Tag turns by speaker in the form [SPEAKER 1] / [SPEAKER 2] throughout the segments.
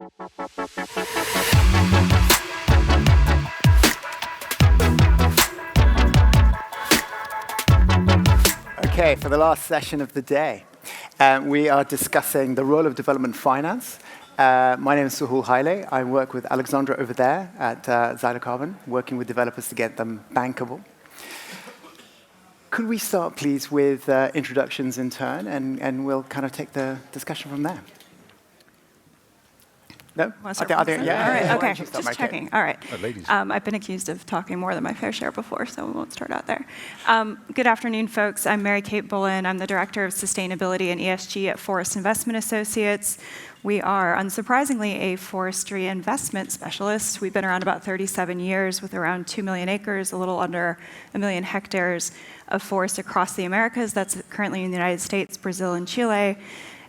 [SPEAKER 1] Okay, for the last session of the day, we are discussing the role of development finance. My name is Suhul Haile. I work with Alexandra over there at Xylo, working with developers to get them bankable. Could we start, please, with introductions in turn, and we'll kind of take the discussion from there. No?
[SPEAKER 2] All right, okay, just checking. All right.
[SPEAKER 3] Ladies.
[SPEAKER 2] I've been accused of talking more than my fair share before, so we won't start out there. Good afternoon, folks. I'm MaryKate Bullen. I'm the Director of Sustainability and ESG at Forest Investment Associates. We are, unsurprisingly, a forestry investment specialist. We've been around about 37 years with around 2 million acres, a little under 1 million hectares of forest across the Americas. That's currently in the United States, Brazil, and Chile,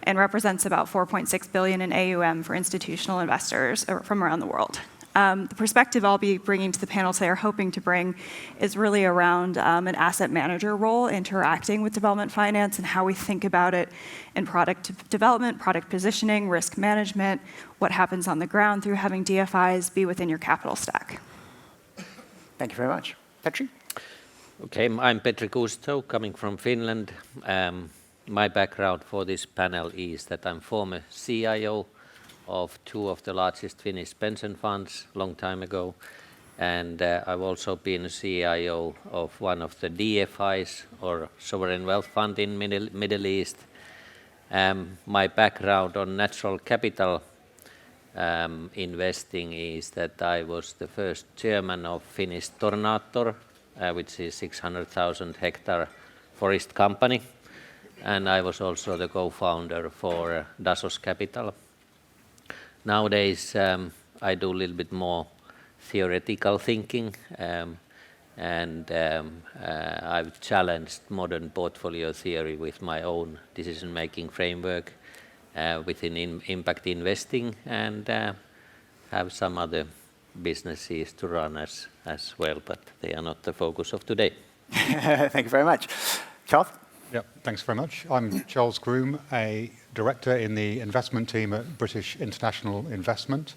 [SPEAKER 2] and represents about 4.6 billion in AUM for institutional investors from around the world. The perspective I'll be bringing to the panel today, or hoping to bring, is really around an asset manager role interacting with development finance and how we think about it in product development, product positioning, risk management, what happens on the ground through having DFIs be within your capital stack.
[SPEAKER 1] Thank you very much. Petri?
[SPEAKER 4] Okay, I'm Petri Kuusisto, coming from Finland. My background for this panel is that I'm former CIO of 2 of the largest Finnish pension funds long time ago. And I've also been a CIO of one of the DFIs, or sovereign wealth fund in Middle East. My background on natural capital investing is that I was the first chairman of Finnish Tornator, which is 600,000 hectare forest company. And I was also the co-founder for Dasos Capital. Nowadays, I do a little bit more theoretical thinking, and I've challenged modern portfolio theory with my own decision-making framework within impact investing, and have some other businesses to run as well, but they are not the focus of today.
[SPEAKER 1] Thank you very much. Charles?
[SPEAKER 3] Yep, thanks very much. I'm Charles Groom, a director in the investment team at British International Investment.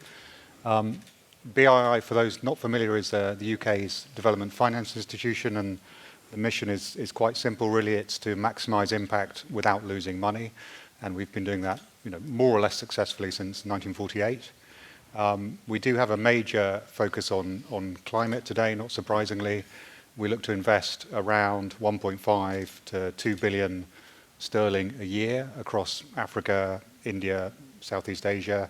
[SPEAKER 3] BII, for those not familiar, is the UK's development finance institution, and the mission is quite simple, really. It's to maximize impact without losing money, and we've been doing that, more or less successfully since 1948. We do have a major focus on climate today, not surprisingly. We look to invest around 1.5 to 2 billion sterling a year across Africa, India, Southeast Asia,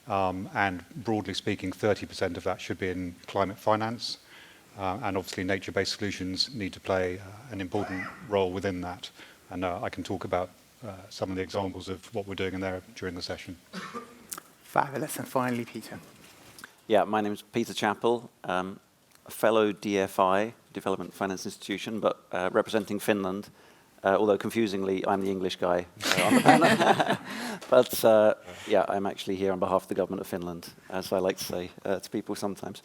[SPEAKER 3] and broadly speaking, 30% of that should be in climate finance. And obviously, nature-based solutions need to play an important role within that. And I can talk about some of the examples of what we're doing in there during the session.
[SPEAKER 1] Fabulous. And finally, Peter.
[SPEAKER 5] Yeah, my name is Peter Chappell, a fellow DFI, Development Finance Institution, but representing Finland, although confusingly, I'm the English guy on the panel. But yeah, I'm actually here on behalf of the government of Finland, as I like to say to people sometimes.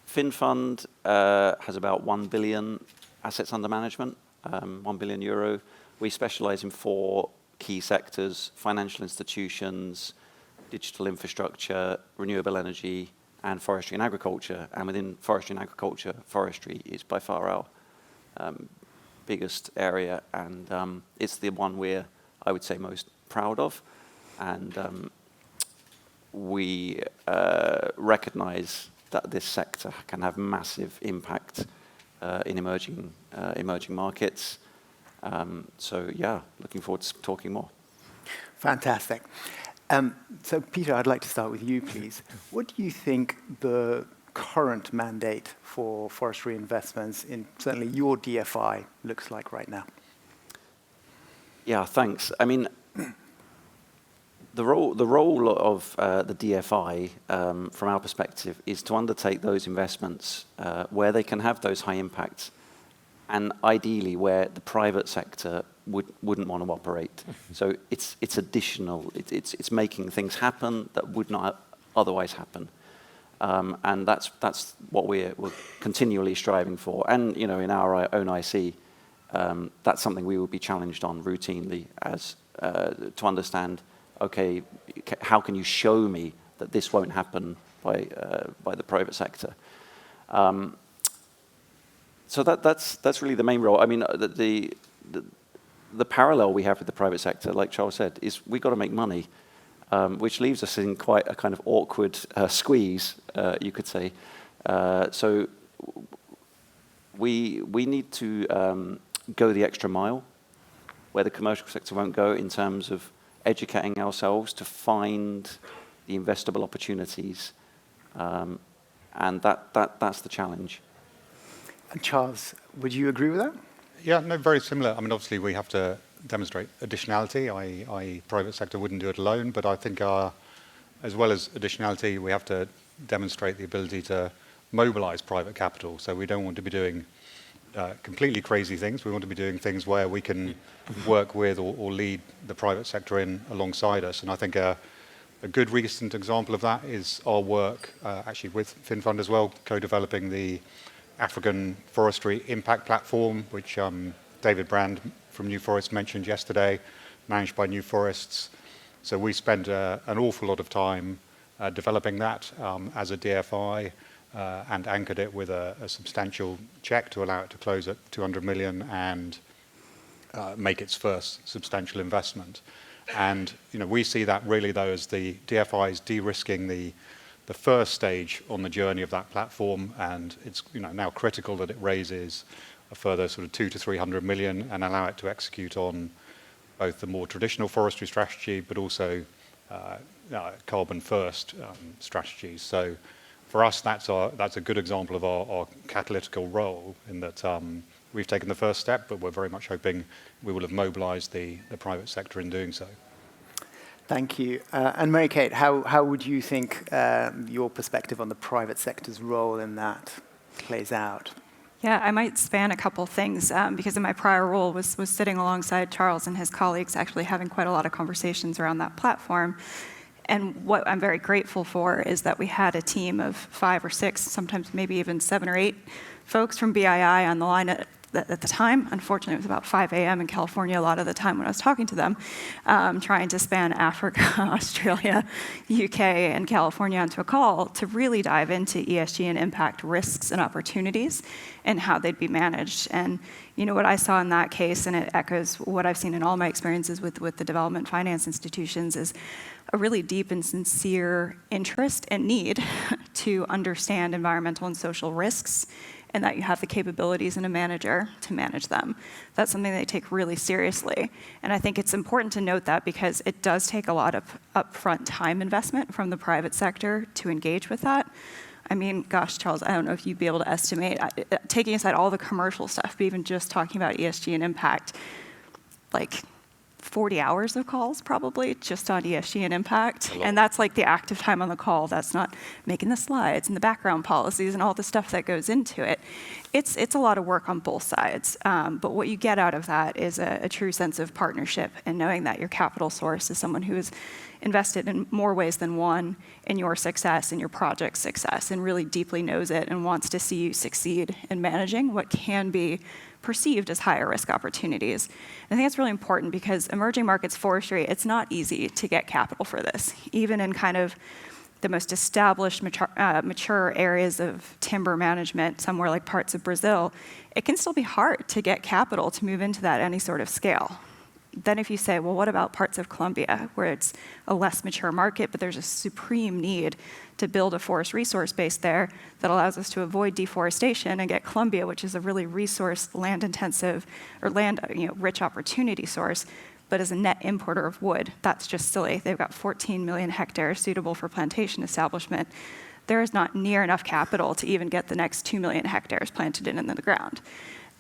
[SPEAKER 5] Finnfund has about 1 billion assets under management, 1 billion euro. We specialize in 4 key sectors: financial institutions, digital infrastructure, renewable energy, and forestry and agriculture. And within forestry and agriculture, forestry is by far our biggest area, and it's the one we're, I would say, most proud of. And we recognize that this sector can have massive impact in emerging markets. So yeah, looking forward to talking more.
[SPEAKER 1] Fantastic. So Peter, I'd like to start with you, please. What do you think the current mandate for forestry investments in certainly your DFI looks like right now?
[SPEAKER 5] Yeah, thanks. I mean, the role of the DFI, from our perspective, is to undertake those investments where they can have those high impacts, and ideally where the private sector wouldn't want to operate. So it's additional. It's making things happen that would not otherwise happen, and that's what we're continually striving for. And in our own IC, that's something we will be challenged on routinely as to understand. okay, how can you show me that this won't happen by the private sector? So that's really the main role. I mean, the parallel we have with the private sector, like Charles said, is we've got to make money, which leaves us in quite a kind of awkward squeeze, you could say. So we need to go the extra mile where the commercial sector won't go in terms of educating ourselves to find the investable opportunities. And that's the challenge.
[SPEAKER 1] And Charles, would you agree with that?
[SPEAKER 3] Yeah, no, very similar. I mean, obviously, we have to demonstrate additionality, i.e. private sector wouldn't do it alone, but I think as well as additionality, we have to demonstrate the ability to mobilize private capital. So we don't want to be doing completely crazy things. We want to be doing things where we can work with or lead the private sector in alongside us. And I think a good recent example of that is our work, actually with Finnfund as well, co-developing the African Forestry Impact Platform, which David Brand from New Forests mentioned yesterday, managed by New Forests. So we spent an awful lot of time developing that as a DFI and anchored it with a substantial check to allow it to close at 200 million and make its first substantial investment. And we see that really, though, as the DFIs de-risking the first stage on the journey of that platform, and it's now critical that it raises a further sort of 200 to 300 million and allow it to execute on both the more traditional forestry strategy, but also carbon first strategies. So for us, that's a good example of our catalytical role in that we've taken the first step, but we're very much hoping we will have mobilized the private sector in doing so.
[SPEAKER 1] Thank you. And MaryKate, how would you think your perspective on the private sector's role in that plays out?
[SPEAKER 2] Yeah, I might span a couple things because in my prior role was sitting alongside Charles and his colleagues, actually having quite a lot of conversations around that platform. And what I'm very grateful for is that we had a team of 5 or 6, sometimes maybe even 7 or 8 folks from BII on the line at the time. Unfortunately, it was about 5 a.m. in California a lot of the time when I was talking to them, trying to span Africa, Australia, UK, and California onto a call to really dive into ESG and impact risks and opportunities and how they'd be managed. And what I saw in that case, and it echoes what I've seen in all my experiences with the development finance institutions, is a really deep and sincere interest and need to understand environmental and social risks, and that you have the capabilities in a manager to manage them. That's something they take really seriously. And I think it's important to note that because it does take a lot of upfront time investment from the private sector to engage with that. I mean, gosh, Charles, I don't know if you'd be able to estimate, taking aside all the commercial stuff, but even just talking about ESG and impact, like 40 hours of calls probably just on ESG and impact. And that's like the active time on the call. That's not making the slides and the background policies and all the stuff that goes into it. It's a lot of work on both sides. But what you get out of that is a true sense of partnership and knowing that your capital source is someone who is invested in more ways than one in your success, in your project's success, and really deeply knows it and wants to see you succeed in managing what can be perceived as higher risk opportunities. And I think it's really important because emerging markets forestry, it's not easy to get capital for this. Even in kind of the most established mature areas of timber management, somewhere like parts of Brazil, it can still be hard to get capital to move into that at any sort of scale. Then if you say, well, what about parts of Colombia, where it's a less mature market, but there's a supreme need to build a forest resource base there that allows us to avoid deforestation and get Colombia, which is a really resource land-intensive or rich opportunity source, but as a net importer of wood, that's just silly. They've got 14 million hectares suitable for plantation establishment. There is not near enough capital to even get the next 2 million hectares planted in the ground.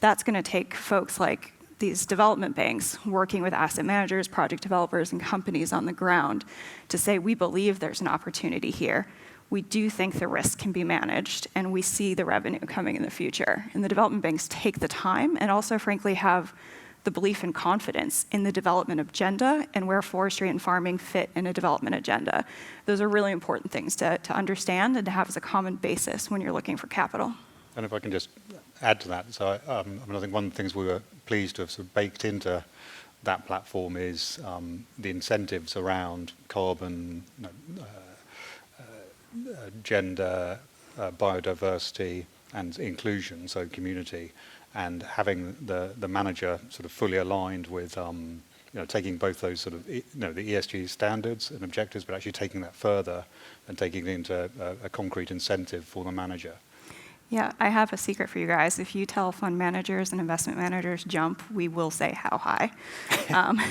[SPEAKER 2] That's going to take folks like these development banks working with asset managers, project developers, and companies on the ground to say, we believe there's an opportunity here. We do think the risk can be managed, and we see the revenue coming in the future. And the development banks take the time and also, frankly, have the belief and confidence in the development agenda and where forestry and farming fit in a development agenda. Those are really important things to understand and to have as a common basis when you're looking for capital.
[SPEAKER 3] And if I can just add to that, so I think one of the things we were pleased to have sort of baked into that platform is the incentives around carbon, gender, biodiversity, and inclusion, so community, and having the manager sort of fully aligned with taking both those sort of the ESG standards and objectives, but actually taking that further and taking it into a concrete incentive for the manager.
[SPEAKER 2] Yeah, I have a secret for you guys. If you tell fund managers and investment managers jump, we will say how high.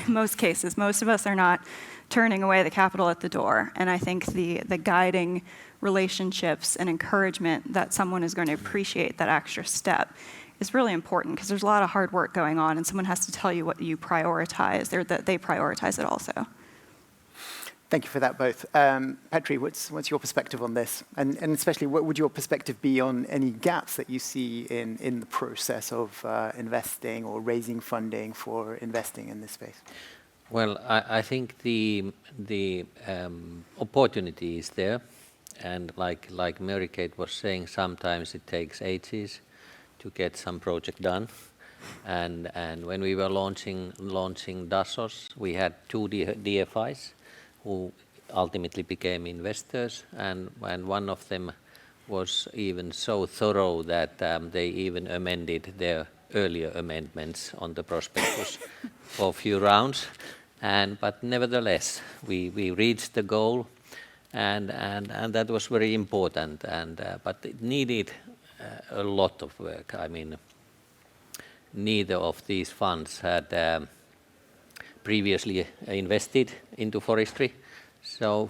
[SPEAKER 2] In most cases, most of us are not turning away the capital at the door. And I think the guiding relationships and encouragement that someone is going to appreciate that extra step is really important, because there's a lot of hard work going on and someone has to tell you what you prioritize, or that they prioritize it also.
[SPEAKER 1] Thank you for that, both. Petri, what's your perspective on this? And especially, what would your perspective be on any gaps that you see in the process of investing or raising funding for investing in this space?
[SPEAKER 4] Well, I think the opportunity is there. And like MaryKate was saying, sometimes it takes ages to get some project done. And when we were launching Dassos, we had two DFIs who ultimately became investors, and one of them was even so thorough that they even amended their earlier amendments on the prospectus for a few rounds. But nevertheless, we reached the goal, and that was very important. But it needed a lot of work. I mean, neither of these funds had previously invested into forestry. So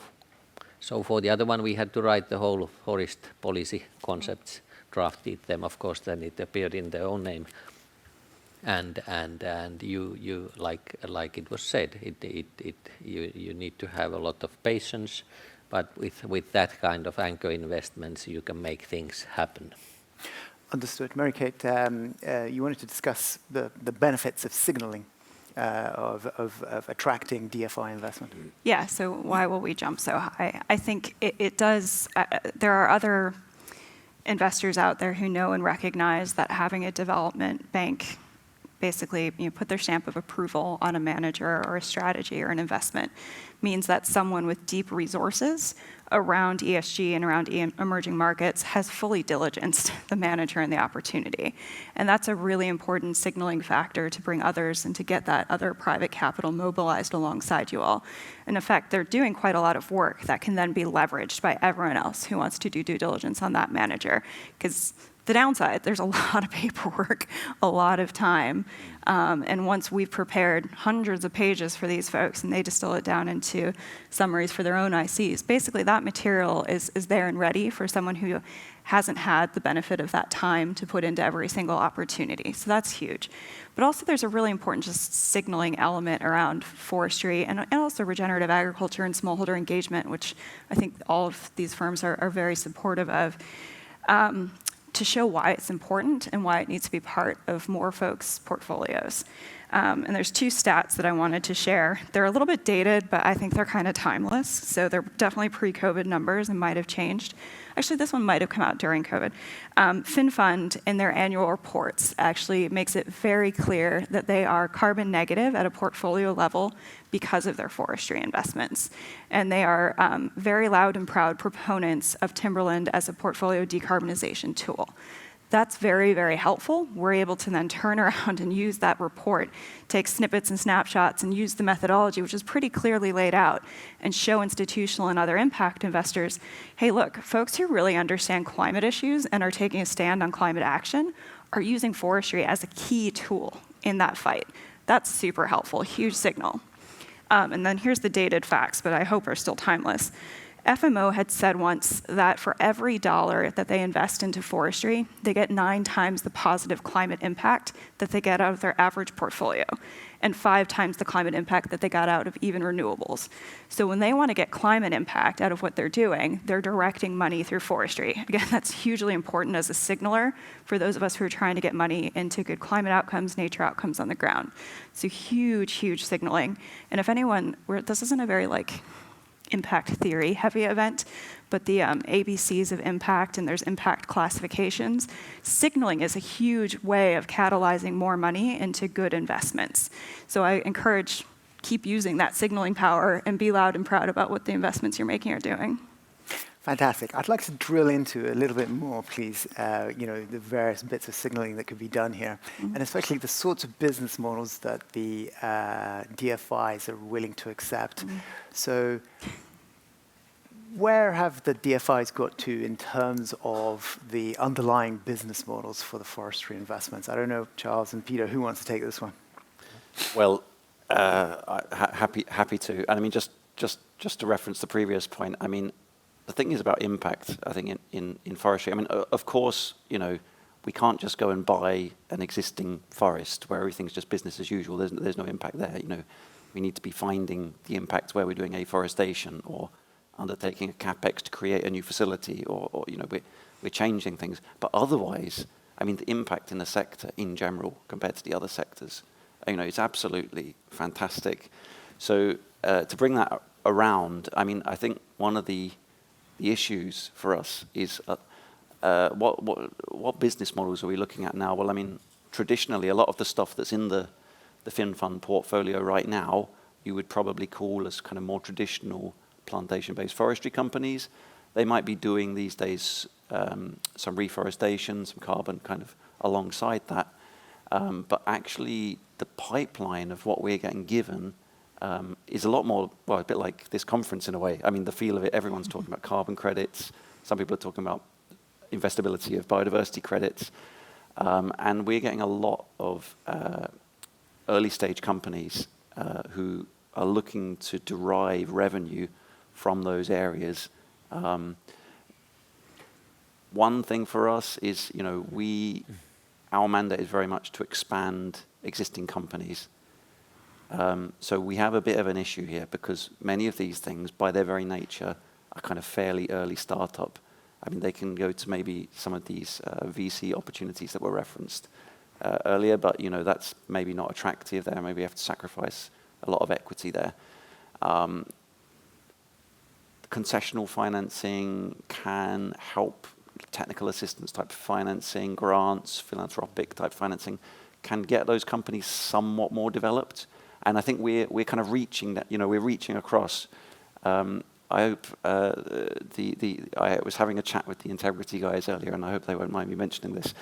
[SPEAKER 4] for the other one, we had to write the whole forest policy concepts, drafted them. Of course, then it appeared in their own name. And you like it was said, you need to have a lot of patience, but with that kind of anchor investments, you can make things happen.
[SPEAKER 1] Understood. MaryKate, you wanted to discuss the benefits of signaling of attracting DFI investment.
[SPEAKER 2] Yeah, so why will we jump so high? I think it does, there are other investors out there who know and recognize that having a development bank basically put their stamp of approval on a manager or a strategy or an investment means that someone with deep resources around ESG and around emerging markets has fully diligenced the manager and the opportunity. And that's a really important signaling factor to bring others and to get that other private capital mobilized alongside you all. In effect, they're doing quite a lot of work that can then be leveraged by everyone else who wants to do due diligence on that manager. Because the downside, there's a lot of paperwork, a lot of time. And once we've prepared hundreds of pages for these folks and they distill it down into summaries for their own ICs, basically that material is there and ready for someone who hasn't had the benefit of that time to put into every single opportunity. So that's huge. But also there's a really important just signaling element around forestry and also regenerative agriculture and smallholder engagement, which I think all of these firms are very supportive of. To show why it's important and why it needs to be part of more folks' portfolios. And there's two stats that I wanted to share. They're a little bit dated, but I think they're kind of timeless. So they're definitely pre-COVID numbers and might have changed. Actually, this one might have come out during COVID. Finnfund, in their annual reports, actually makes it very clear that they are carbon negative at a portfolio level because of their forestry investments. And they are very loud and proud proponents of timberland as a portfolio decarbonization tool. That's very, very helpful. We're able to then turn around and use that report, take snippets and snapshots and use the methodology, which is pretty clearly laid out, and show institutional and other impact investors, hey, look, folks who really understand climate issues and are taking a stand on climate action are using forestry as a key tool in that fight. That's super helpful, huge signal. And then here's the dated facts, but I hope are still timeless. FMO had said once that for every dollar that they invest into forestry, they get 9 times the positive climate impact that they get out of their average portfolio, and 5 times the climate impact that they got out of even renewables. So when they want to get climate impact out of what they're doing, they're directing money through forestry. Again, that's hugely important as a signaler for those of us who are trying to get money into good climate outcomes, nature outcomes on the ground. So huge, huge signaling. And if anyone, this isn't a very impact theory heavy event, but the ABCs of impact, and there's impact classifications. Signaling is a huge way of catalyzing more money into good investments. So I encourage, keep using that signaling power and be loud and proud about what the investments you're making are doing.
[SPEAKER 1] Fantastic. I'd like to drill into a little bit more, please, the various bits of signaling that could be done here, and especially the sorts of business models that the DFIs are willing to accept. So where have the DFIs got to in terms of the underlying business models for the forestry investments? I don't know, Charles and Peter, who wants to take this one?
[SPEAKER 5] Well, happy to. And I mean, just to reference the previous point, I mean, the thing is about impact, I think, in forestry. I mean, of course, we can't just go and buy an existing forest where everything's just business as usual. There's no impact there. We need to be finding the impact where we're doing afforestation or undertaking a capex to create a new facility, or we're changing things. But otherwise, I mean, the impact in the sector in general compared to the other sectors, it's absolutely fantastic. So to bring that around, I mean, I think one of the issues for us is what business models are we looking at now? Well, I mean, traditionally, a lot of the stuff that's in the Finnfund portfolio right now, you would probably call as kind of more traditional plantation-based forestry companies. They might be doing these days some reforestation, some carbon kind of alongside that. But actually, the pipeline of what we're getting given is a lot more, well, a bit like this conference in a way. I mean, the feel of it, everyone's talking about carbon credits. Some people are talking about investability of biodiversity credits. And we're getting a lot of early stage companies who are looking to derive revenue from those areas. One thing for us is, our mandate is very much to expand existing companies. So we have a bit of an issue here because many of these things, by their very nature, are kind of fairly early startup. I mean, they can go to maybe some of these VC opportunities that were referenced earlier, but that's maybe not attractive there. Maybe you have to sacrifice a lot of equity there. Concessional financing can help. Technical assistance type financing, grants, philanthropic type financing can get those companies somewhat more developed. And I think we're kind of reaching that. We're reaching across. I hope I was having a chat with the integrity guys earlier, and I hope they won't mind me mentioning this.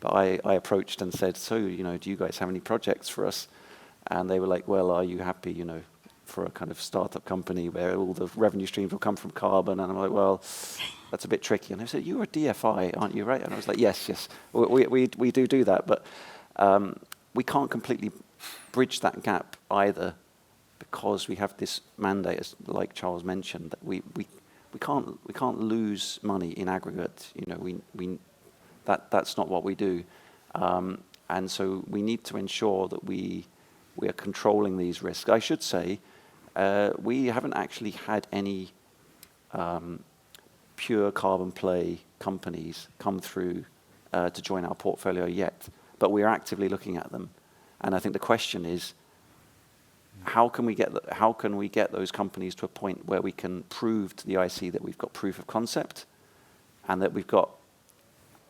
[SPEAKER 5] But I approached and said, so do you guys have any projects for us? And they were like, well, are you happy, for a kind of startup company where all the revenue streams will come from carbon? And I'm like, well, that's a bit tricky. And they said, you're a DFI, aren't you, right? And I was like, yes, we do that. But we can't completely bridge that gap either because we have this mandate, as like Charles mentioned, that we can't lose money in aggregate. That's not what we do. And so we need to ensure that we are controlling these risks. I should say, we haven't actually had any pure carbon play companies come through to join our portfolio yet, but we are actively looking at them. And I think the question is, how can we get those companies to a point where we can prove to the IC that we've got proof of concept and that we've got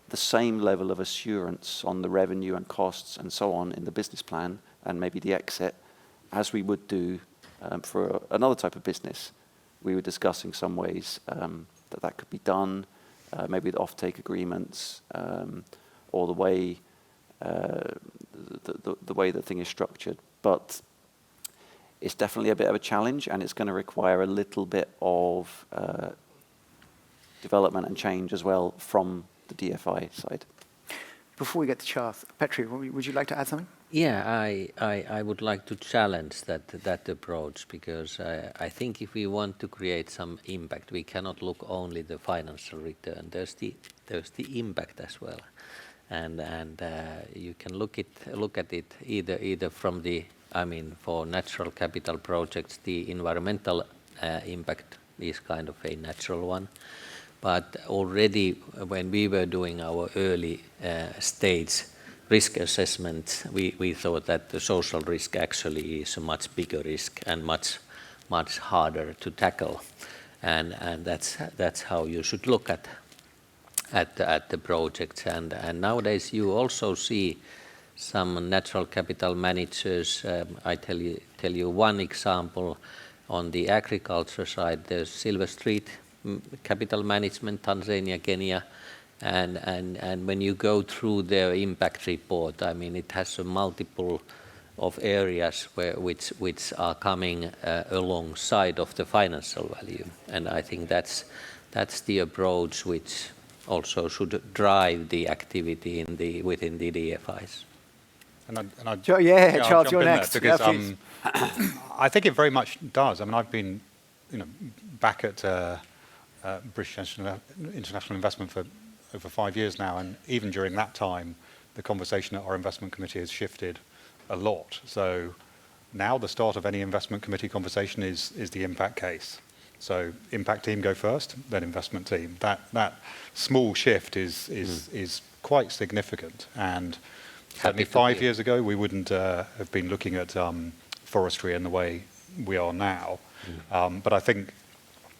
[SPEAKER 5] the same level of assurance on the revenue and costs and so on in the business plan and maybe the exit as we would do for another type of business. We were discussing some ways that could be done, maybe the offtake agreements, or the way the thing is structured. But it's definitely a bit of a challenge, and it's going to require a little bit of development and change as well from the DFI side.
[SPEAKER 1] Before we get to Charles, Petri, would you like to add something?
[SPEAKER 4] Yeah, I would like to challenge that approach, because I think if we want to create some impact, we cannot look only the financial return. There's the impact as well, and you can look at it either from the, for natural capital projects, the environmental impact is kind of a natural one. But already when we were doing our early stage risk assessment, we thought that the social risk actually is a much bigger risk and much much harder to tackle, and that's how you should look at the projects. And nowadays you also see some natural capital managers. I tell you one example on the agriculture side. There's Silver Street Capital Management, Tanzania, Kenya, and when you go through their impact report, I mean, it has a multiple of areas which are coming alongside of the financial value, and I think that's the approach which also should drive the activity within the DFIs.
[SPEAKER 1] Charles, you're next.
[SPEAKER 3] Because I think it very much does. I mean, I've been, back at British International Investment for over 5 years now, and even during that time, the conversation at our investment committee has shifted a lot. So now the start of any investment committee conversation is the impact case. So impact team go first, then investment team. That small shift is quite significant, and certainly 5 years ago we wouldn't have been looking at forestry in the way we are now. But I think,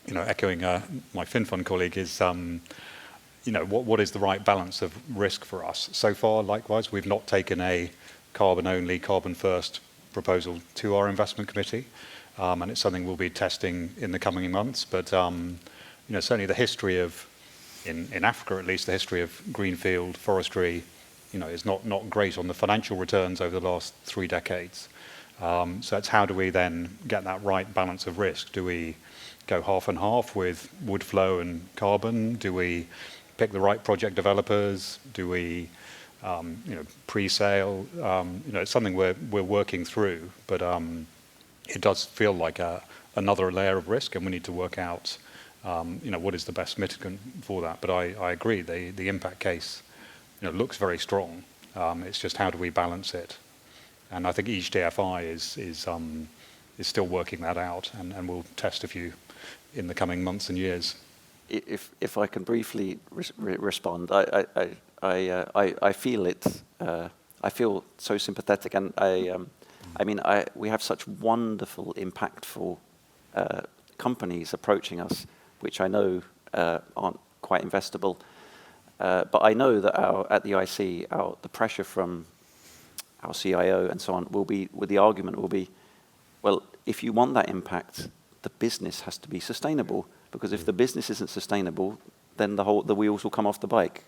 [SPEAKER 3] echoing my Finnfund colleague, is what is the right balance of risk for us? So far, likewise, we've not taken a carbon only, carbon first proposal to our investment committee. And it's something we'll be testing in the coming months. But certainly the history of, in Africa at least, the history of greenfield forestry, is not great on the financial returns over the last 3 decades. So it's how do we then get that right balance of risk? Do we go half and half with wood flow and carbon? Do we pick the right project developers? Do we pre-sale? It's something we're working through, but it does feel like another layer of risk, and we need to work out, what is the best mitigant for that. But I agree, the impact case, looks very strong. It's just how do we balance it? And I think each DFI is still working that out, and we'll test a few in the coming months and years.
[SPEAKER 5] If I can briefly respond, I feel it. I feel so sympathetic, and we have such wonderful, impactful companies approaching us, which I know aren't quite investable. But I know that at the IC, the pressure from our CIO and so on the argument will be, well, if you want that impact, the business has to be sustainable, because if the business isn't sustainable, then the wheels will come off the bike,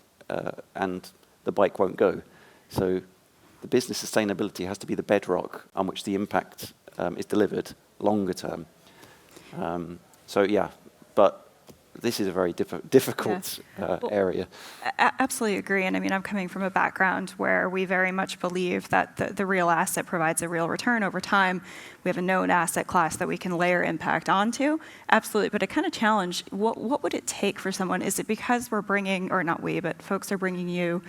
[SPEAKER 5] and the bike won't go. So the business sustainability has to be the bedrock on which the impact is delivered longer term. But this is a very difficult area.
[SPEAKER 2] Absolutely agree. And I'm coming from a background where we very much believe that the real asset provides a real return over time. We have a known asset class that we can layer impact onto. Absolutely. But I kind of challenge, what would it take for someone? Is it because we're bringing, or not we, but folks are bringing you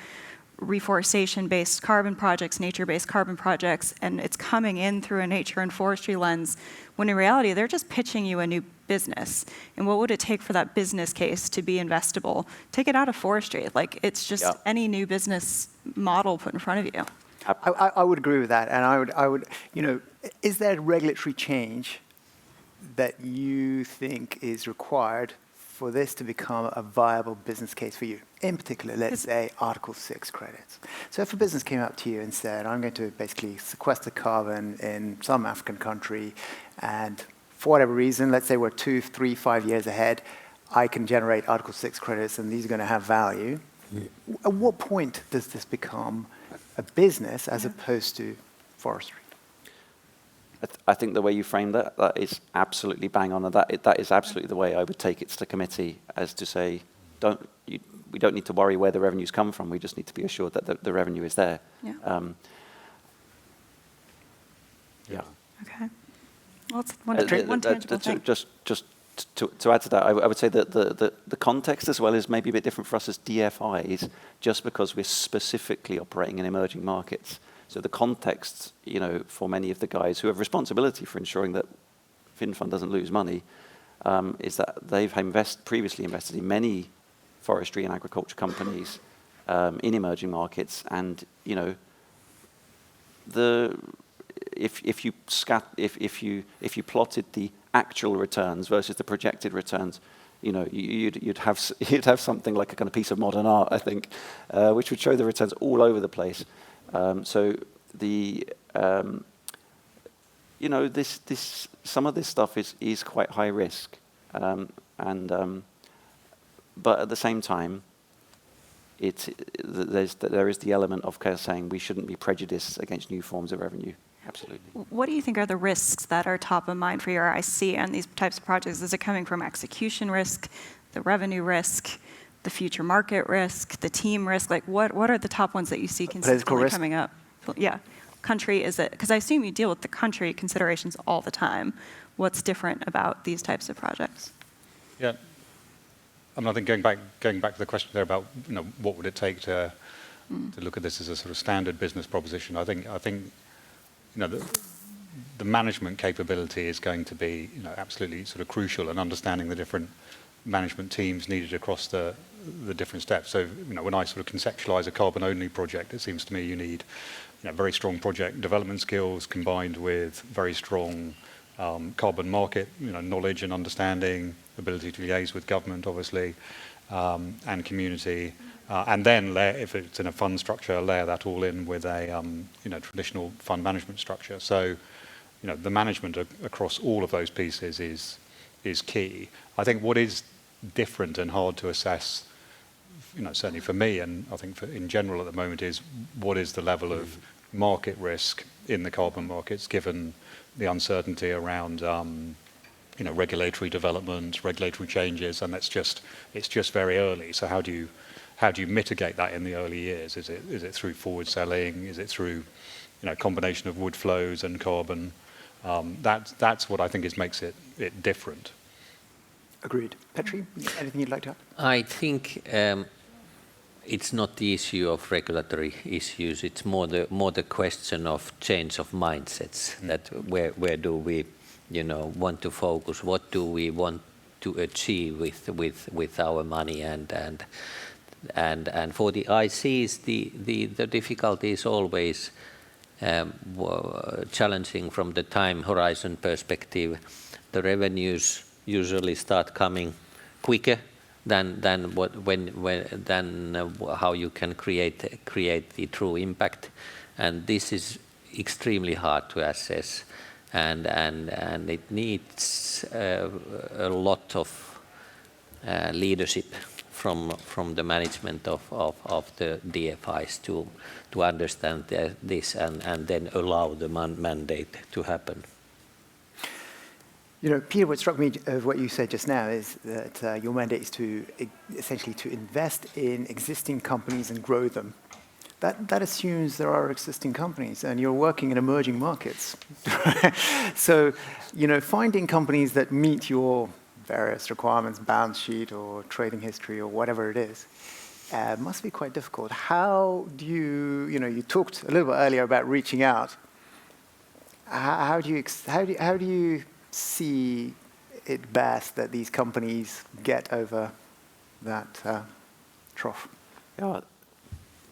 [SPEAKER 2] reforestation-based carbon projects, nature-based carbon projects, and it's coming in through a nature and forestry lens, when in reality, they're just pitching you a new business. And what would it take for that business case to be investable? Take it out of forestry. It's just any new business model put in front of you.
[SPEAKER 1] I would agree with that. And I would, is there regulatory change that you think is required for this to become a viable business case for you? In particular, let's say Article 6 credits. So if a business came up to you and said, I'm going to basically sequester carbon in some African country, and for whatever reason, let's say we're 2, 3, 5 years ahead, I can generate Article 6 credits and these are going to have value. At what point does this become a business as opposed to forestry?
[SPEAKER 5] I think the way you framed that is absolutely bang on. And that is absolutely the way I would take it to the committee, as to say, we don't need to worry where the revenues come from. We just need to be assured that the revenue is there.
[SPEAKER 2] Okay. Well, it's one tangible thing.
[SPEAKER 5] Just to add to that, I would say that the context as well is maybe a bit different for us as DFIs, just because we're specifically operating in emerging markets. So the context, for many of the guys who have responsibility for ensuring that Finnfund doesn't lose money, is that they've previously invested in many forestry and agriculture companies in emerging markets, and if you plotted the actual returns versus the projected returns, you'd have something like a kind of piece of modern art, I think, which would show the returns all over the place. So the some of this stuff is quite high risk, but at the same time, there is the element of kind of saying we shouldn't be prejudiced against new forms of revenue. Absolutely.
[SPEAKER 2] What do you think are the risks that are top of mind for your IC on these types of projects? Is it coming from execution risk, the revenue risk, the future market risk, the team risk? Like, what are the top ones that you see consistently coming up? Yeah. Country, is it? Because I assume you deal with the country considerations all the time. What's different about these types of projects?
[SPEAKER 3] Yeah. I mean, I think going back to the question there about what would it take to look at this as a sort of standard business proposition. I think the management capability is going to be absolutely sort of crucial, and understanding the different management teams needed across the different steps. So when I sort of conceptualize a carbon only project, it seems to me you need very strong project development skills combined with very strong carbon market knowledge and understanding, ability to liaise with government, obviously, and community, and then if it's in a fund structure, layer that all in with a traditional fund management structure. So the management across all of those pieces is key. I think what is different and hard to assess, certainly for me, and I think in general at the moment, is what is the level of market risk in the carbon markets, given the uncertainty around regulatory development, regulatory changes, and it's just very early. So how do you mitigate that in the early years? Is it through forward selling? Is it through combination of wood flows and carbon? That's what I think makes it different.
[SPEAKER 1] Agreed. Petri, anything you'd like to add?
[SPEAKER 4] I think it's not the issue of regulatory issues. It's more the question of change of mindsets. That where do we want to focus? What do we want to achieve with our money? And for the ICs, the difficulty is always challenging from the time horizon perspective. The revenues usually start coming quicker than how you can create the true impact, and this is extremely hard to assess, and it needs a lot of leadership from the management of the DFIs to understand this and then allow the mandate to happen.
[SPEAKER 1] Peter, what struck me of what you said just now is that your mandate is to essentially to invest in existing companies and grow them. That assumes there are existing companies, and you're working in emerging markets. So, finding companies that meet your various requirements, balance sheet or trading history or whatever it is, must be quite difficult. How do you talked a little bit earlier about reaching out. How do you see it best that these companies get over that trough?
[SPEAKER 5] Yeah,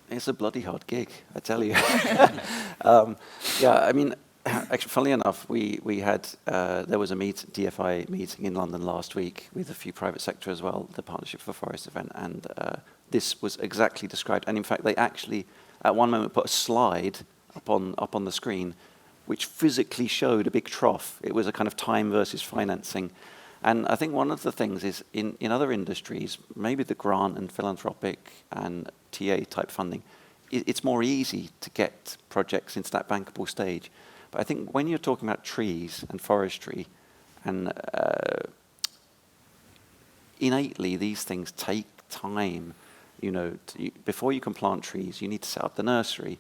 [SPEAKER 5] it's a bloody hard gig, I tell you. I mean, actually, funnily enough, we had there was a DFI meeting in London last week with a few private sector as well, the Partnership for Forest event, and this was exactly described. And in fact, they actually at one moment put a slide up on the screen which physically showed a big trough. It was a kind of time versus financing. And I think one of the things is in other industries, maybe the grant and philanthropic and TA type funding, it's more easy to get projects into that bankable stage. But I think when you're talking about trees and forestry, and innately these things take time. Before you can plant trees, you need to set up the nursery.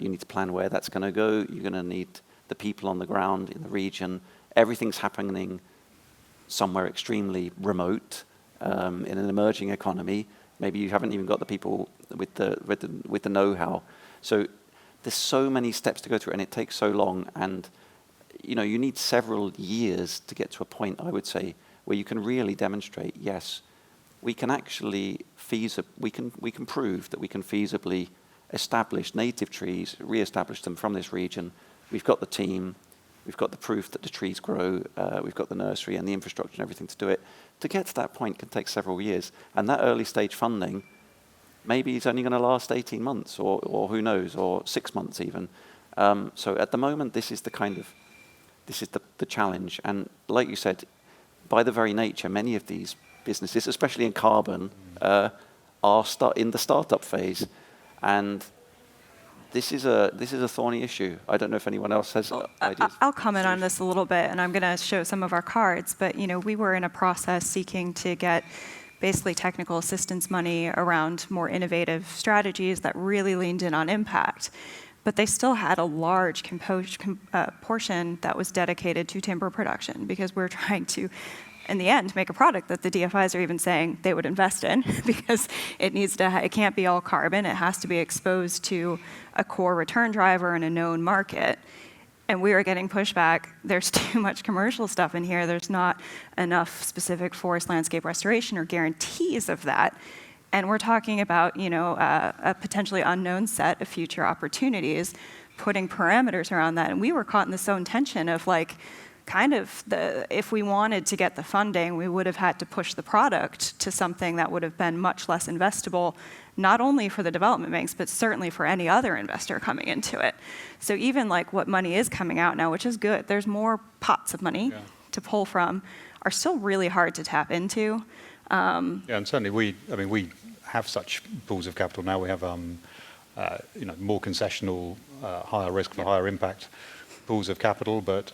[SPEAKER 5] You need to plan where that's going to go. You're going to need the people on the ground in the region. Everything's happening somewhere extremely remote in an emerging economy. Maybe you haven't even got the people with the know-how. So there's so many steps to go through, and it takes so long. And you need several years to get to a point, I would say, where you can really demonstrate, yes, we can actually we can prove that we can feasibly establish native trees, re-establish them from this region. We've got the team, we've got the proof that the trees grow, we've got the nursery and the infrastructure and everything to do it. To get to that point can take several years. And that early stage funding, maybe it's only going to last 18 months or who knows, or 6 months even. So at the moment, this is the challenge. And like you said, by the very nature, many of these businesses, especially in carbon, are in the startup phase. And this is a thorny issue. I don't know if anyone else has ideas.
[SPEAKER 2] I'll comment on this a little bit, and I'm going to show some of our cards. But we were in a process seeking to get basically technical assistance money around more innovative strategies that really leaned in on impact. But they still had a large portion that was dedicated to timber production, because we're trying to, in the end, make a product that the DFIs are even saying they would invest in, because it can't be all carbon. It has to be exposed to a core return driver in a known market. And we are getting pushback. There's too much commercial stuff in here. There's not enough specific forest landscape restoration or guarantees of that. And we're talking about, a potentially unknown set of future opportunities, putting parameters around that. And we were caught in this own tension of if we wanted to get the funding, we would have had to push the product to something that would have been much less investable, not only for the development banks, but certainly for any other investor coming into it. So even what money is coming out now, which is good, there's more pots of money to pull from, are still really hard to tap into.
[SPEAKER 3] And certainly we have such pools of capital now. We have more concessional, higher risk for higher impact pools of capital, but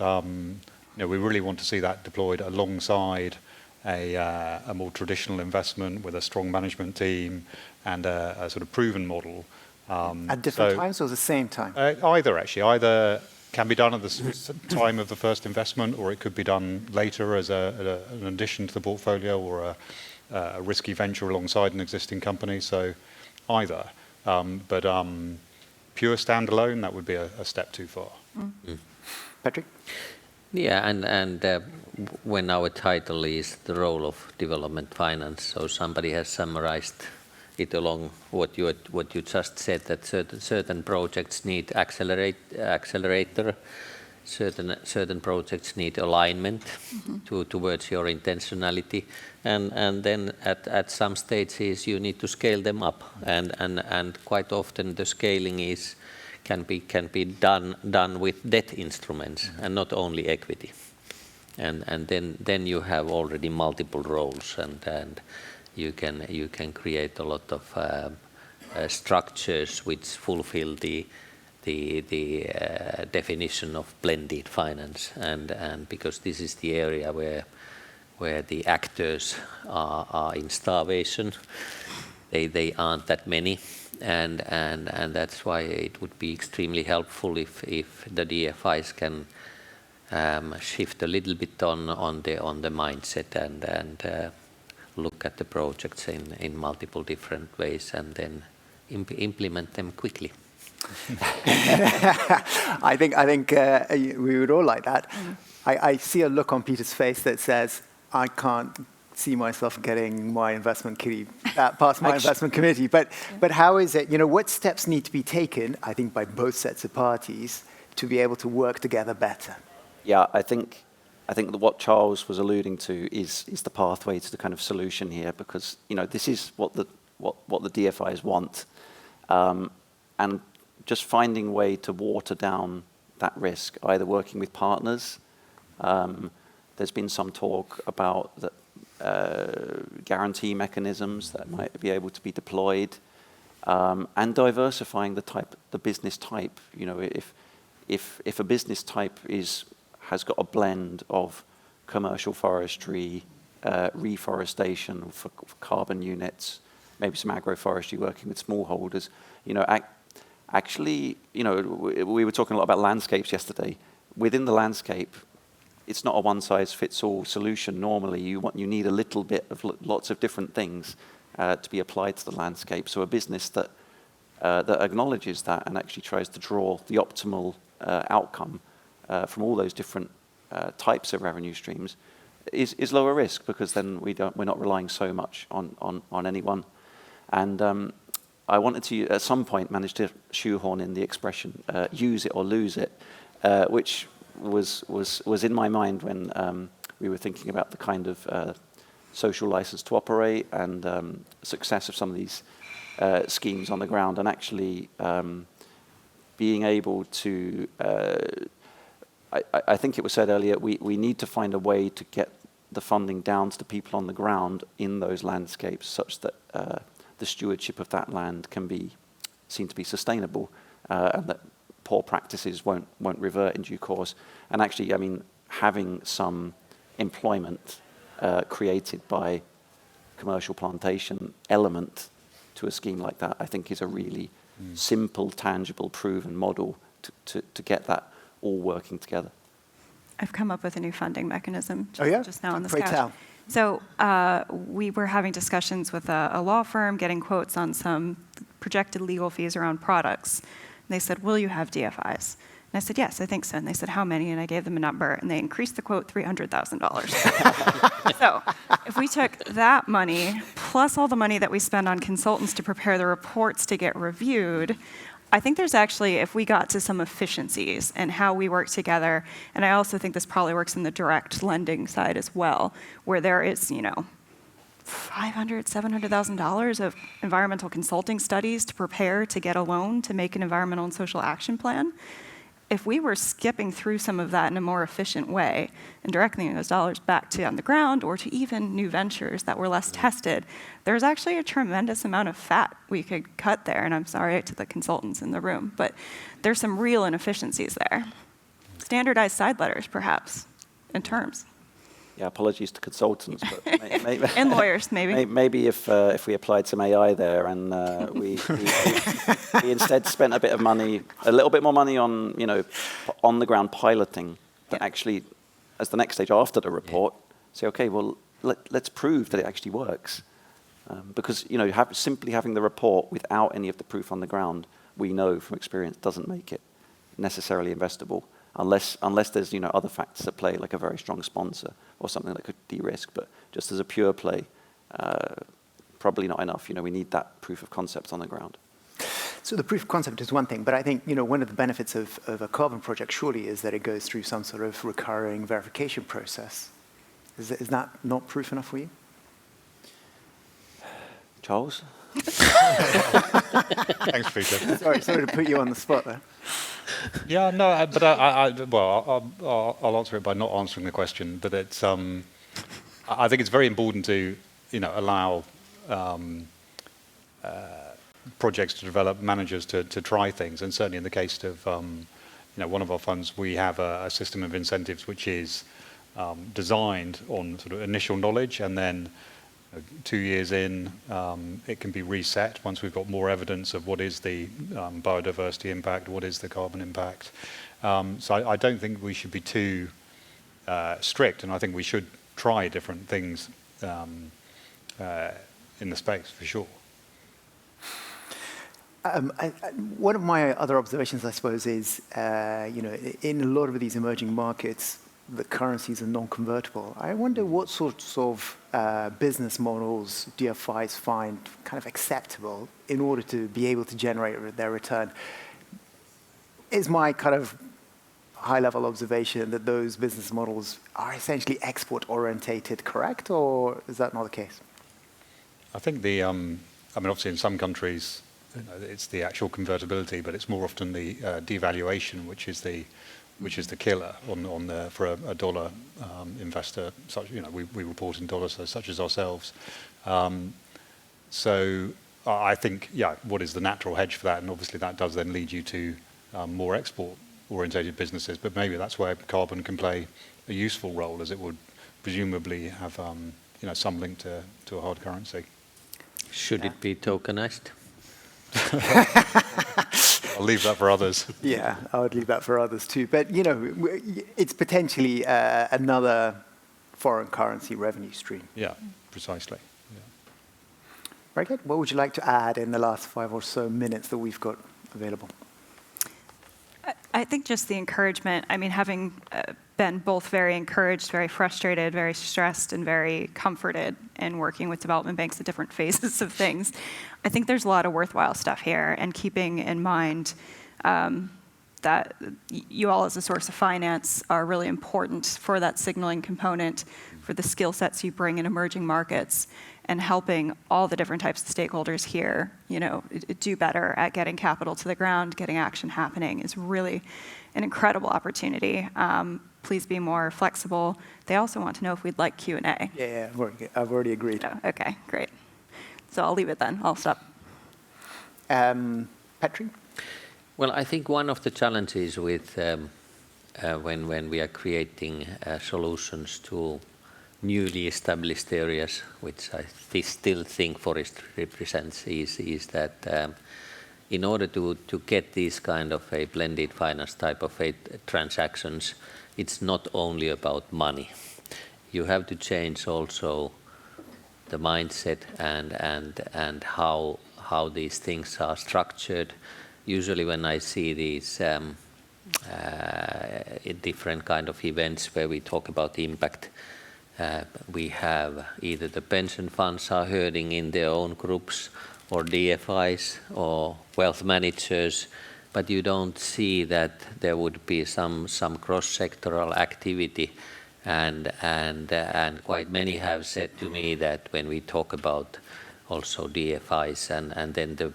[SPEAKER 3] we really want to see that deployed alongside a more traditional investment with a strong management team and a sort of proven model.
[SPEAKER 1] At different times or the same time?
[SPEAKER 3] Either can be done at the time of the first investment, or it could be done later as an addition to the portfolio or a risky venture alongside an existing company. So either. But pure standalone, that would be a step too far.
[SPEAKER 1] Petri?
[SPEAKER 4] Yeah, and when our title is the role of development finance, so somebody has summarized it along what you just said, that certain projects need accelerator, certain projects need alignment towards your intentionality, and then at some stages you need to scale them up, and quite often the scaling can be done with debt instruments and not only equity, and then you have already multiple roles, and you can create a lot of structures which fulfill the definition of blended finance, and because this is the area where the actors are in starvation, they aren't that many, and that's why it would be extremely helpful if the DFIs can shift a little bit on the mindset and look at the projects in multiple different ways and then implement them quickly.
[SPEAKER 1] I think we would all like that. I see a look on Peter's face that says, I can't see myself getting my investment committee past my investment committee. But how is it? What steps need to be taken? I think by both sets of parties to be able to work together better.
[SPEAKER 5] Yeah, I think that what Charles was alluding to is the pathway to the kind of solution here, because this is what the DFIs want, and just finding a way to water down that risk, either working with partners. There's been some talk about the guarantee mechanisms that might be able to be deployed, and diversifying the business type. If a business type has got a blend of commercial forestry, reforestation for carbon units, maybe some agroforestry working with smallholders. Actually, we were talking a lot about landscapes yesterday. Within the landscape, it's not a one-size-fits-all solution. Normally, you need a little bit of lots of different things to be applied to the landscape. So a business that acknowledges that and actually tries to draw the optimal outcome from all those different types of revenue streams is lower risk, because then we're not relying so much on anyone. And I wanted to at some point manage to shoehorn in the expression "use it or lose it," which was in my mind when we were thinking about the kind of social license to operate and success of some of these schemes on the ground, and actually being able to, I think it was said earlier, we need to find a way to get the funding down to the people on the ground in those landscapes such that the stewardship of that land can be seen to be sustainable, and that poor practices won't revert in due course. And actually, I mean, having some employment created by commercial plantation element to a scheme like that, I think is a really simple, tangible, proven model to get that all working together.
[SPEAKER 2] I've come up with a new funding mechanism just now on this
[SPEAKER 1] Pray
[SPEAKER 2] couch.
[SPEAKER 1] tell.
[SPEAKER 2] So we were having discussions with a law firm, getting quotes on some projected legal fees around products. And they said, will you have DFIs? And I said, yes, I think so. And they said, how many? And I gave them a number, and they increased the quote $300,000. So if we took that money, plus all the money that we spend on consultants to prepare the reports to get reviewed, I think there's actually, if we got to some efficiencies and how we work together, and I also think this probably works in the direct lending side as well, where there is, $500,000, $700,000 of environmental consulting studies to prepare to get a loan to make an environmental and social action plan. If we were skipping through some of that in a more efficient way and directing those dollars back to on the ground or to even new ventures that were less tested, there's actually a tremendous amount of fat we could cut there. And I'm sorry to the consultants in the room, but there's some real inefficiencies there. Standardized side letters, perhaps, in terms.
[SPEAKER 5] Yeah, apologies to consultants, but maybe
[SPEAKER 2] and lawyers, maybe.
[SPEAKER 5] Maybe if we applied some AI there and we instead spent a bit of money, a little bit more money on on the ground piloting, but actually, as the next stage after the report, say, okay, well let's prove that it actually works, because simply having the report without any of the proof on the ground, we know from experience doesn't make it necessarily investable. Unless there's other factors at play, like a very strong sponsor or something that could de-risk. But just as a pure play, probably not enough. We need that proof of concept on the ground.
[SPEAKER 1] So the proof of concept is one thing, but I think one of the benefits of a carbon project surely is that it goes through some sort of recurring verification process. Is that not proof enough for you?
[SPEAKER 5] Charles?
[SPEAKER 3] Thanks, Peter.
[SPEAKER 1] Sorry to put you on the spot there.
[SPEAKER 3] Yeah, no, but I'll answer it by not answering the question. But it's, I think it's very important to, allow projects to develop, managers to try things. And certainly in the case of, one of our funds, we have a system of incentives which is designed on sort of initial knowledge, and then 2 years in, it can be reset once we've got more evidence of what is the biodiversity impact, what is the carbon impact. So I don't think we should be too strict, and I think we should try different things in the space, for sure.
[SPEAKER 1] One of my other observations, I suppose, is, in a lot of these emerging markets, the currencies are non-convertible. I wonder what sorts of business models DFIs find kind of acceptable in order to be able to generate their return. Is my kind of high-level observation that those business models are essentially export-orientated correct, or is that not the case?
[SPEAKER 3] I think obviously in some countries, it's the actual convertibility, but it's more often the devaluation, which is the killer for a dollar investor. Such we report in dollars, such as ourselves. So I think what is the natural hedge for that? And obviously that does then lead you to more export-orientated businesses. But maybe that's where carbon can play a useful role, as it would presumably have some link to a hard currency.
[SPEAKER 4] Should it be tokenized?
[SPEAKER 3] I'll leave that for others.
[SPEAKER 1] Yeah, I would leave that for others too. But, it's potentially another foreign currency revenue stream.
[SPEAKER 3] Yeah, precisely. Yeah.
[SPEAKER 1] Very good. What would you like to add in the last 5 or so minutes that we've got available?
[SPEAKER 2] I think just the encouragement. I mean, having been both very encouraged, very frustrated, very stressed, and very comforted in working with development banks at different phases of things, I think there's a lot of worthwhile stuff here. And keeping in mind that you all as a source of finance are really important for that signaling component, for the skill sets you bring in emerging markets, and helping all the different types of stakeholders here, do better at getting capital to the ground, getting action happening is really an incredible opportunity. Please be more flexible. They also want to know if we'd like Q&A.
[SPEAKER 1] Yeah, I've already agreed.
[SPEAKER 2] Oh, okay, great. So I'll leave it then. I'll stop.
[SPEAKER 1] Petri?
[SPEAKER 4] Well, I think one of the challenges with when we are creating solutions to newly established areas, which I still think forest represents, is that in order to get these kind of a blended finance type of transactions, it's not only about money. You have to change also the mindset and how these things are structured. Usually when I see these different kind of events where we talk about impact, we have either the pension funds are herding in their own groups, or DFIs, or wealth managers, but you don't see that there would be some cross-sectoral activity. And quite many have said to me that when we talk about also DFIs and then the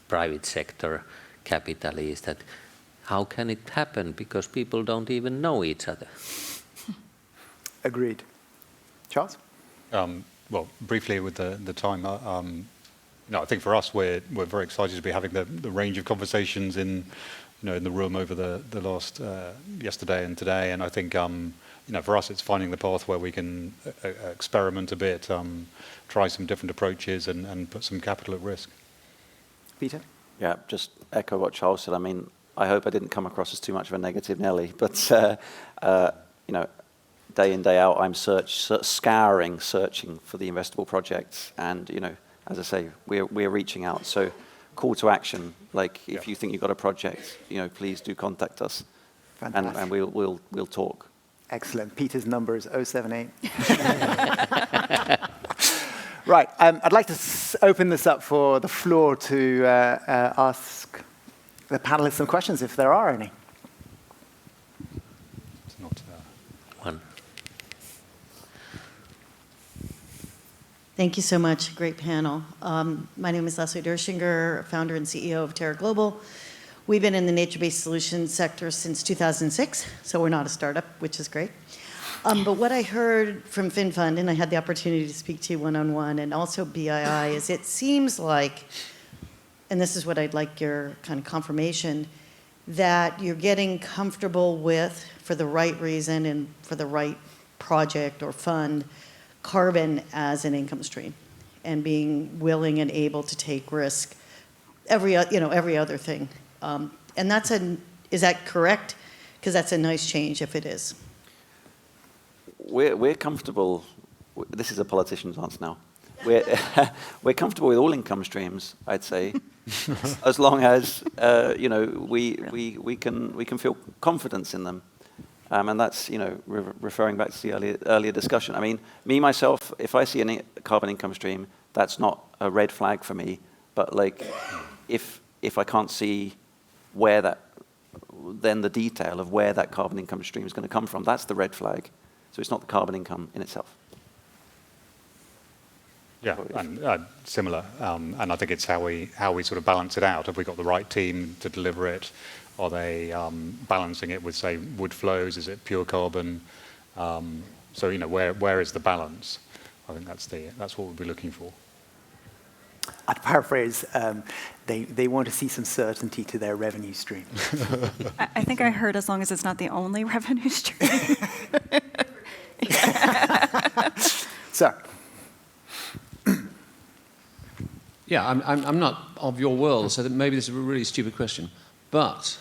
[SPEAKER 4] private sector capital, is that how can it happen? Because people don't even know each other.
[SPEAKER 1] Agreed. Charles?
[SPEAKER 3] Well, briefly with the time, I think for us we're very excited to be having the range of conversations in the room over the last yesterday and today, and I think for us it's finding the path where we can experiment a bit, try some different approaches, and put some capital at risk.
[SPEAKER 1] Peter?
[SPEAKER 5] Yeah, just echo what Charles said. I mean, I hope I didn't come across as too much of a negative Nelly, but day in, day out, I'm searching for the investable projects, and as I say, we're reaching out. So, call to action. Like, if you think you've got a project, please do contact us, and we'll talk.
[SPEAKER 1] Excellent. Peter's number is 078. Right. I'd like to open this up for the floor to ask the panelists some questions, if there are any.
[SPEAKER 3] It's not
[SPEAKER 4] one.
[SPEAKER 6] Thank you so much. Great panel. My name is Leslie Dershinger, founder and CEO of Terra Global. We've been in the nature-based solutions sector since 2006, so we're not a startup, which is great. But what I heard from Finnfund, and I had the opportunity to speak to you one-on-one, and also BII, is it seems like, and this is what I'd like your kind of confirmation, that you're getting comfortable with, for the right reason and for the right project or fund, carbon as an income stream, and being willing and able to take risk, every other thing. And is that correct? Because that's a nice change if it is.
[SPEAKER 5] We're comfortable. This is a politician's answer now. We're comfortable with all income streams, I'd say, as long as we can feel confidence in them, and that's referring back to the earlier discussion. I mean, me myself, if I see a carbon income stream, that's not a red flag for me. But like, if I can't see then the detail of where that carbon income stream is going to come from, that's the red flag. So it's not the carbon income in itself.
[SPEAKER 3] Yeah, and similar. And I think it's how we sort of balance it out. Have we got the right team to deliver it? Are they balancing it with, say, wood flows? Is it pure carbon? So where is the balance? I think that's what we'll be looking for.
[SPEAKER 1] I'd paraphrase, they want to see some certainty to their revenue stream.
[SPEAKER 2] I think I heard as long as it's not the only revenue stream.
[SPEAKER 1] So.
[SPEAKER 7] Yeah, I'm not of your world, so that maybe this is a really stupid question. But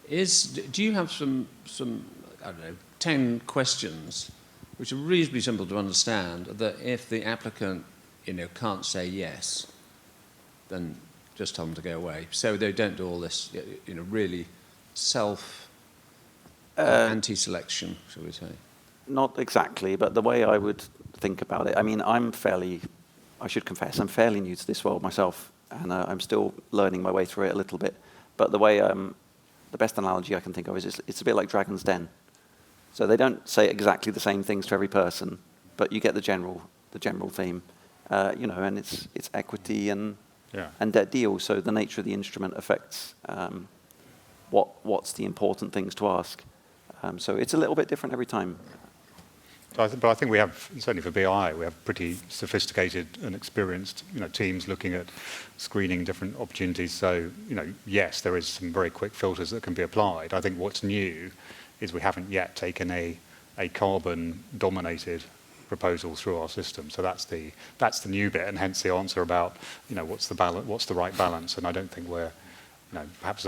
[SPEAKER 7] do you have some I don't know, 10 questions which are reasonably simple to understand, that if the applicant can't say yes, then just tell them to go away, so they don't do all this really anti-selection, shall we say?
[SPEAKER 5] Not exactly, but the way I would think about it, I mean, I should confess, I'm fairly new to this world myself, and I'm still learning my way through it a little bit. But the way the best analogy I can think of is it's a bit like Dragon's Den. So they don't say exactly the same things to every person, but you get the general theme, and it's equity and debt deals. So the nature of the instrument affects what's the important things to ask. So it's a little bit different every time.
[SPEAKER 3] But I think we have, certainly for BI, we have pretty sophisticated and experienced teams looking at screening different opportunities. So yes, there is some very quick filters that can be applied. I think what's new is we haven't yet taken a carbon-dominated proposal through our system. So that's the new bit, and hence the answer about what's the right balance. And I don't think we're perhaps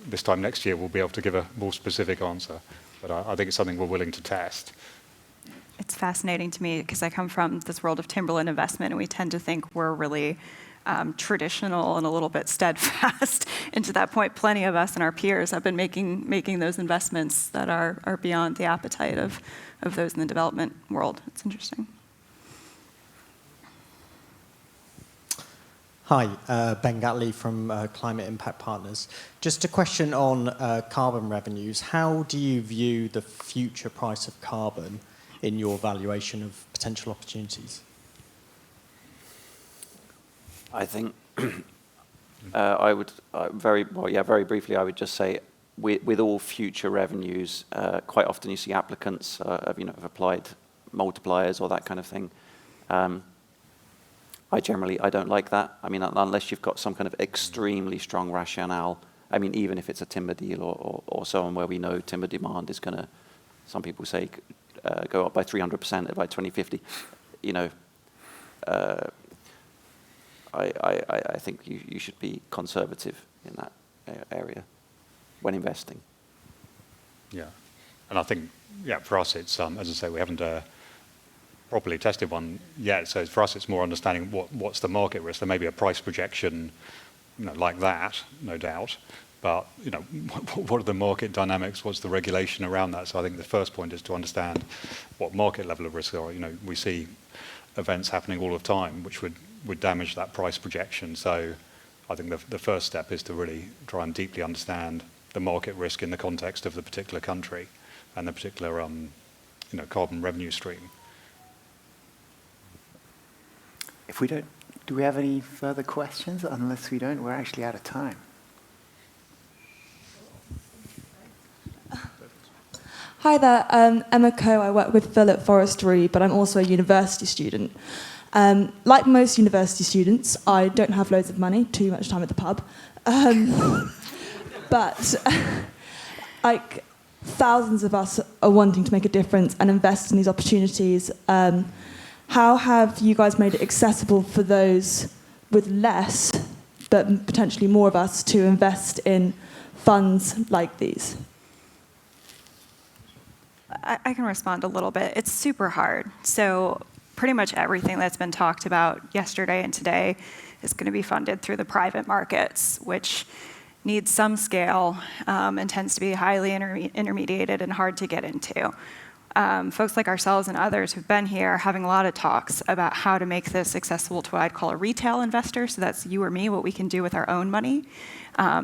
[SPEAKER 3] this time next year we'll be able to give a more specific answer. But I think it's something we're willing to test.
[SPEAKER 2] It's fascinating to me because I come from this world of timberland investment, and we tend to think we're really traditional and a little bit steadfast. And to that point, plenty of us and our peers have been making those investments that are beyond the appetite of those in the development world. It's interesting.
[SPEAKER 8] Hi, Ben Gatley from Climate Impact Partners. Just a question on carbon revenues. How do you view the future price of carbon in your valuation of potential opportunities?
[SPEAKER 5] I think I would very briefly. I would just say with all future revenues, quite often you see applicants have applied multipliers or that kind of thing. I don't like that. I mean, unless you've got some kind of extremely strong rationale. I mean, even if it's a timber deal or so on where we know timber demand is going to, some people say, go up by 300% by 2050. I think you should be conservative in that area when investing.
[SPEAKER 3] Yeah, and I think for us it's as I say, we haven't properly tested one yet. So for us it's more understanding what's the market risk. There may be a price projection, like that, no doubt. But what are the market dynamics? What's the regulation around that? So I think the first point is to understand what market level of risk are. We see events happening all the time which would damage that price projection. So I think the first step is to really try and deeply understand the market risk in the context of the particular country and the particular carbon revenue stream.
[SPEAKER 1] Do we have any further questions? Unless we don't, we're actually out of time.
[SPEAKER 9] Hi there, Emma Coe. I work with Phil at Forestry, but I'm also a university student. Like most university students, I don't have loads of money, too much time at the pub. But like thousands of us are wanting to make a difference and invest in these opportunities. How have you guys made it accessible for those with less, but potentially more of us, to invest in funds like these?
[SPEAKER 2] I can respond a little bit. It's super hard. So pretty much everything that's been talked about yesterday and today is going to be funded through the private markets, which needs some scale and tends to be highly intermediated and hard to get into. Folks like ourselves and others who've been here are having a lot of talks about how to make this accessible to what I'd call a retail investor. So that's you or me, what we can do with our own money.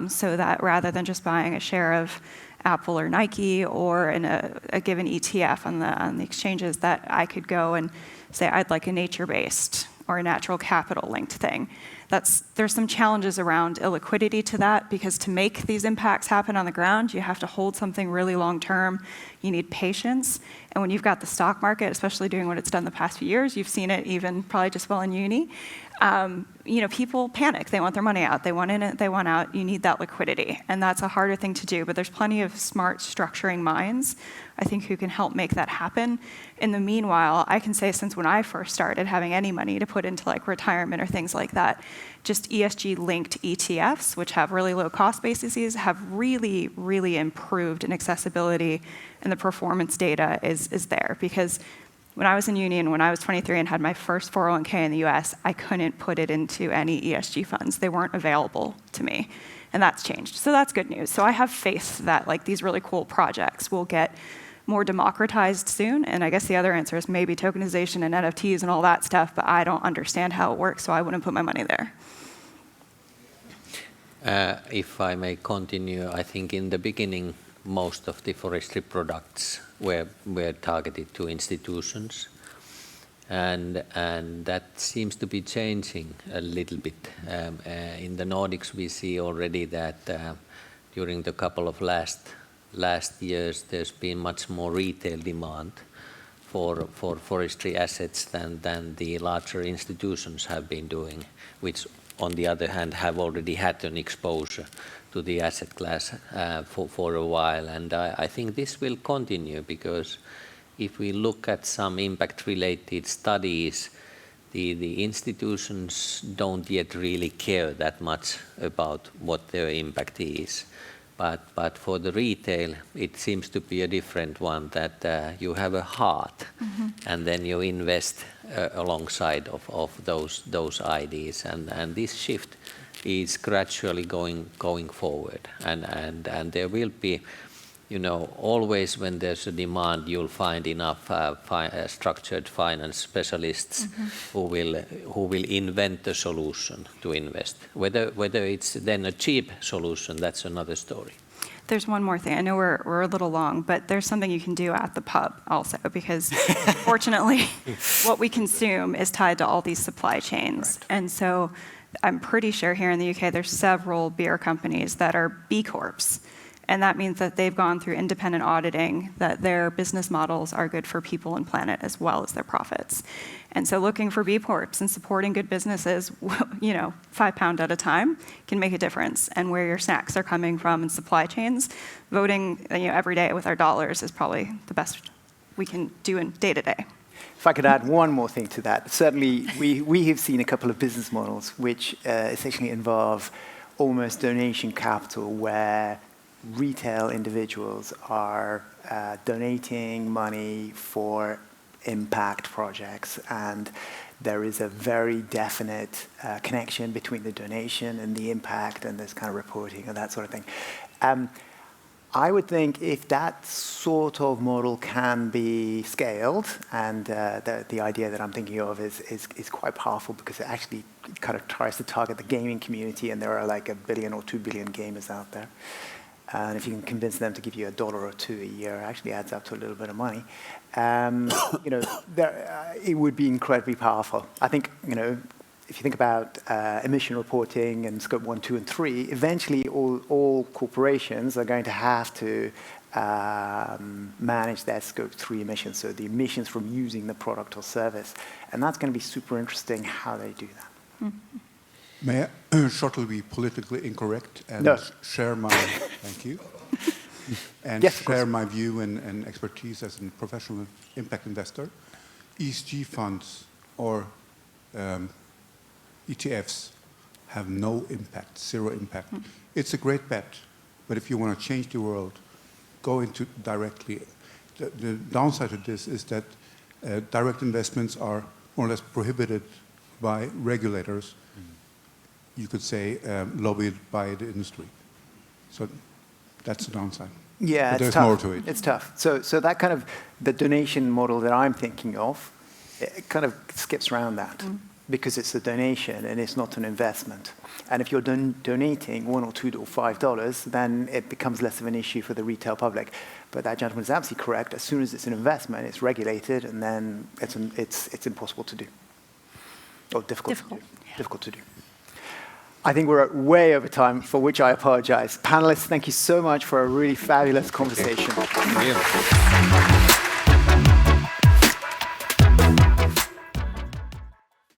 [SPEAKER 2] So that rather than just buying a share of Apple or Nike or in a given ETF on the exchanges, that I could go and say I'd like a nature-based or a natural capital linked thing. There's some challenges around illiquidity to that, because to make these impacts happen on the ground, you have to hold something really long term. You need patience. And when you've got the stock market, especially doing what it's done the past few years, you've seen it even probably just while in uni, people panic. They want their money out. They want in it, they want out. You need that liquidity. And that's a harder thing to do. But there's plenty of smart structuring minds, I think, who can help make that happen. In the meanwhile, I can say since when I first started having any money to put into like retirement or things like that, just ESG-linked ETFs, which have really low cost bases, have really, really improved in accessibility, and the performance data is there. Because when I was in uni and when I was 23 and had my first 401k in the US, I couldn't put it into any ESG funds. They weren't available to me. And that's changed. So that's good news. So I have faith that like these really cool projects will get more democratized soon. And I guess the other answer is maybe tokenization and NFTs and all that stuff, but I don't understand how it works, so I wouldn't put my money there.
[SPEAKER 4] If I may continue, I think in the beginning, most of the forestry products were targeted to institutions. And that seems to be changing a little bit. In the Nordics, we see already that during the couple of last years, there's been much more retail demand for forestry assets than the larger institutions have been doing, which on the other hand have already had an exposure to the asset class for a while. And I think this will continue because if we look at some impact-related studies, the institutions don't yet really care that much about what their impact is. But for the retail, it seems to be a different one, that you have a heart, and then you invest alongside of those ideas. And this shift is gradually going forward. And there will be, always when there's a demand, you'll find enough structured finance specialists who will invent a solution to invest. Whether it's then a cheap solution, that's another story.
[SPEAKER 2] There's one more thing. I know we're a little long, but there's something you can do at the pub also, because fortunately, what we consume is tied to all these supply chains. Right. And so I'm pretty sure here in the UK, there's several beer companies that are B Corps. And that means that they've gone through independent auditing, that their business models are good for people and planet as well as their profits. And so looking for B Corps and supporting good businesses, £5 at a time can make a difference. And where your snacks are coming from and supply chains, voting every day with our dollars is probably the best we can do in day to day.
[SPEAKER 1] If I could add one more thing to that, certainly we have seen a couple of business models which essentially involve almost donation capital, where retail individuals are donating money for impact projects, and there is a very definite connection between the donation and the impact, and this kind of reporting and that sort of thing. I would think if that sort of model can be scaled, and the idea that I'm thinking of is quite powerful, because it actually kind of tries to target the gaming community, and there are like 1 billion or 2 billion gamers out there. And if you can convince them to give you $1 or $2 a year, it actually adds up to a little bit of money. It would be incredibly powerful. I think, if you think about emission reporting and scope 1, 2, and 3, eventually all corporations are going to have to manage their scope 3 emissions, so the emissions from using the product or service. And that's going to be super interesting how they do that. Mm-hmm.
[SPEAKER 10] May I shortly be politically incorrect and share my thank you and share my view and expertise as a professional impact investor? ESG funds or ETFs have no impact, zero impact. It's a great bet, but if you want to change the world, go into directly. The downside of this is that direct investments are more or less prohibited by regulators. You could say lobbied by the industry. So that's the downside.
[SPEAKER 1] Yeah,
[SPEAKER 10] but
[SPEAKER 1] it's
[SPEAKER 10] there's
[SPEAKER 1] tough.
[SPEAKER 10] more to it.
[SPEAKER 1] It's tough. So that kind of, the donation model that I'm thinking of, it kind of skips around that, because it's a donation and it's not an investment. And if you're donating $1 or $2 or $5, then it becomes less of an issue for the retail public. But that gentleman is absolutely correct. As soon as it's an investment, it's regulated, and then it's impossible to do, or difficult to do. Yeah. Difficult to do. I think we're way over time, for which I apologize. Panelists, thank you so much for a really fabulous conversation.
[SPEAKER 7] Thank you.